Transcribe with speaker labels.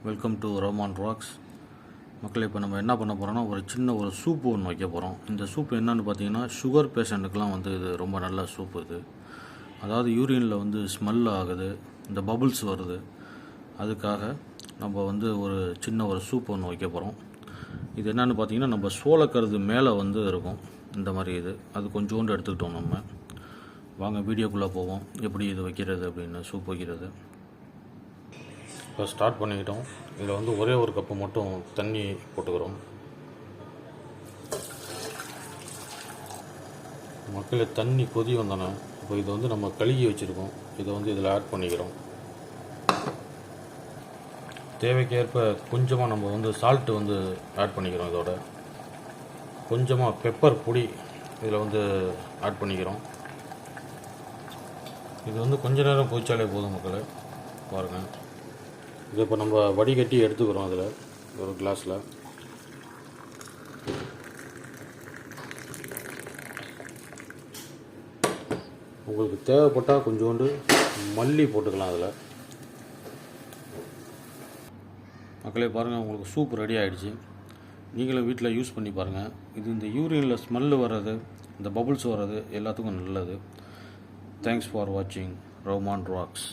Speaker 1: Welcome to Rahman rocks. மக்களே, இப்போ நம்ம என்ன பண்ண போகிறோம்னா ஒரு சின்ன சூப்பு ஒன்று வைக்க போகிறோம். இந்த சூப் என்னன்னு பார்த்தீங்கன்னா சுகர் பேஷண்ட்டுக்கெலாம் இது ரொம்ப நல்ல சூப். இது அதாவது யூரினில் ஸ்மெல் ஆகுது, இந்த பபுள்ஸ் வருது, அதுக்காக நம்ம ஒரு சின்ன சூப் ஒன்று வைக்க போகிறோம். இது என்னென்னு பார்த்தீங்கன்னா நம்ம சோளக்கருது மேலே இருக்கும் இந்த மாதிரி. அது கொஞ்சோண்டு எடுத்துக்கிட்டோம். நம்ம வாங்க வீடியோக்குள்ளே போவோம், எப்படி இது வைக்கிறது அப்படின்னு, சூப் வைக்கிறது. இப்போ ஸ்டார்ட் பண்ணிக்கிட்டோம். இதில் ஒரே ஒரு கப்பு மட்டும் தண்ணி போட்டுக்கிறோம். மக்களே, தண்ணி கொதி வந்தோன்னே இப்போ இதை நம்ம கழுகி வச்சுருக்கோம். இதை இதில் ஆட் பண்ணிக்கிறோம். தேவைக்கேற்ப கொஞ்சமாக நம்ம சால்ட்டு ஆட் பண்ணிக்கிறோம். இதோட கொஞ்சமாக பெப்பர் பொடி இதில் ஆட் பண்ணிக்கிறோம். இது கொஞ்ச நேரம் கொதிச்சாலே போதும் மக்களே. பாருங்கள், இதை இப்போ நம்ம வடிகட்டி எடுத்துக்கிறோம். அதில் ஒரு கிளாஸில் உங்களுக்கு தேவைப்பட்டால் கொஞ்சோண்டு மல்லி போட்டுக்கலாம். அதில் மக்களே பாருங்கள், உங்களுக்கு சூப் ரெடி ஆகிடுச்சு. நீங்களும் வீட்டில் யூஸ் பண்ணி பாருங்கள். இந்த யூரினில் ஸ்மெல்லு வர்றது, இந்த பபுள்ஸ் வர்றது எல்லாத்துக்கும் நல்லது. தேங்க்ஸ் ஃபார் வாட்சிங் ரஹ்மான் ராக்ஸ்.